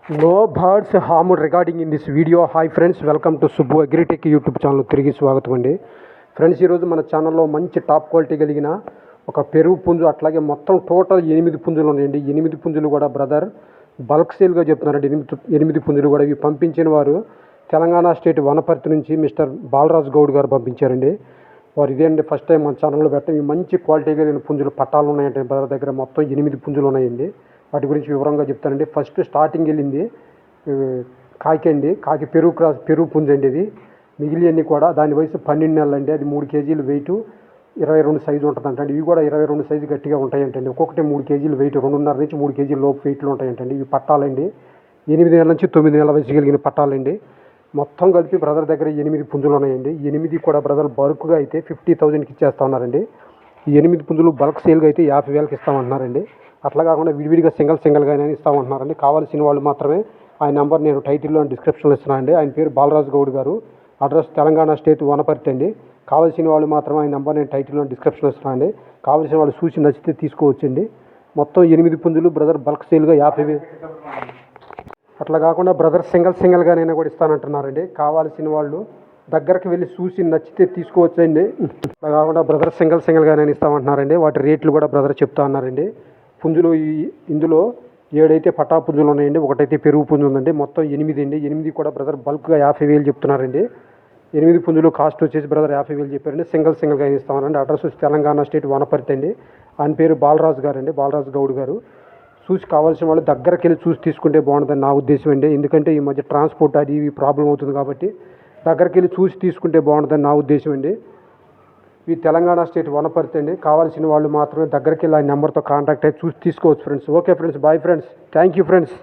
No birds harm regarding in this video. Hi friends, welcome to Subbu Agritech YouTube channel. తిరిగి స్వాగతం అండి. Friends, ఈరోజు మన ఛానల్లో మంచి టాప్ క్వాలిటీ కలిగిన ఒక పెరుగు పుంజు, అట్లాగే మొత్తం టోటల్ 8 పుంజులు ఉన్నాయండి. 8 పుంజులు కూడా బ్రదర్ బల్క్ సేల్గా చెప్తున్నారండి. 8 పుంజులు కూడా ఇవి పంపించిన వారు తెలంగాణ స్టేట్ వనపర్తి నుంచి మిస్టర్ బాలరాజ్ గౌడ్ గారు పంపించారండి. వారు ఇదేంటి ఫస్ట్ టైం మన ఛానల్లో పెట్టడం. ఇవి మంచి క్వాలిటీ కలిగిన పుంజులు పట్టాలు ఉన్నాయంటే బ్రదర్ దగ్గర మొత్తం 8 పుంజులు ఉన్నాయండి. వాటి గురించి వివరంగా చెప్తానండి. ఫస్ట్ స్టార్టింగ్ వెళ్ళింది కాకి అండి. కాకి పెరుగు పుంజు అండి. ఇది మిగిలినవి కూడా దాని వయసు 12 నెలలు అండి. అది 3 కేజీలు వెయిట్, 22 సైజు ఉంటుందంటండి. ఇవి కూడా 22 సైజు గట్టిగా ఉంటాయంటండి. ఒక్కొక్కటి 3 కేజీలు వెయిట్, 2.5 నుంచి 3 కేజీల లోపు వెయిట్లు ఉంటాయంటండి. ఇవి పట్టాలండి. 8 నెలల నుంచి 9 నెలల వయసు కలిగిన పట్టాలండి. మొత్తం కలిపి బ్రదర్ దగ్గర 8 పుంజులు ఉన్నాయండి. 8 కూడా బ్రదర్ బల్క్గా అయితే 50,000కి ఇచ్చేస్తా ఉన్నారండి. ఈ 8 పుంజులు బల్క్ సేల్గా అయితే 50,000కి ఇస్తామంటున్నారండి. అట్లా కాకుండా విడివిడిగా సింగిల్గా ఇస్తామంటున్నారండి. కావాల్సిన వాళ్ళు మాత్రమే ఆయన నెంబర్ నేను టైటిల్లో డిస్క్రిప్షన్లో ఇస్తున్నాను అండి. ఆయన పేరు బాలరాజ్ గౌడ్ గారు, అడ్రస్ తెలంగాణ స్టేట్ వనపర్తి అండి. కావాల్సిన వాళ్ళు మాత్రమే ఆయన నెంబర్ నేను టైటిల్లో డిస్క్రిప్షన్లో ఇస్తున్నాను అండి. కావాల్సిన వాళ్ళు చూసి నచ్చితే తీసుకోవచ్చండి. మొత్తం 8 పుంజులు బ్రదర్ బల్క్ సేల్గా 50,000. అట్లా కాకుండా బ్రదర్ సింగిల్గానైనా కూడా ఇస్తానంటున్నారండి. కావాల్సిన వాళ్ళు దగ్గరికి వెళ్ళి చూసి నచ్చితే తీసుకోవచ్చండి. అట్లా కాకుండా బ్రదర్ సింగిల్గానైనా ఇస్తామంటున్నారండి. వాటి రేట్లు కూడా బ్రదర్ చెప్తా అన్నారండి. పుంజులు ఇందులో 7 అయితే పట్టా పుంజులు ఉన్నాయండి. ఒకటైతే పెరుగు పుంజు ఉందండి. మొత్తం 8 అండి. 8 కూడా బ్రదర్ బల్క్గా 50,000 చెప్తున్నారండి. 8 పుంజులు కాస్ట్ వచ్చేసి బ్రదర్ 50,000 చెప్పారండి. సింగిల్గా ఇస్తామనండి. అడ్రస్ వచ్చి తెలంగాణ స్టేట్ వనపర్తి అండి. ఆయన పేరు బాలరాజు గారు అండి, బాలరాజు గౌడ్ గారు. చూసి కావాల్సిన వాళ్ళు దగ్గరికి వెళ్ళి చూసి తీసుకుంటే బాగుంటుందని నా ఉద్దేశం అండి. ఎందుకంటే ఈ మధ్య ట్రాన్స్పోర్ట్ అది ఇవి ప్రాబ్లం అవుతుంది కాబట్టి దగ్గరికి వెళ్ళి చూసి తీసుకుంటే బాగుంటుందని నా ఉద్దేశం అండి. ఈ తెలంగాణ స్టేట్ వనపర్తి అండి. కావాల్సిన వాళ్ళు మాత్రమే దగ్గరికి వెళ్ళి ఆ నెంబర్తో కాంటాక్ట్ అయ్యి చూసి తీసుకోవచ్చు friends. Okay friends, bye friends, thank you friends.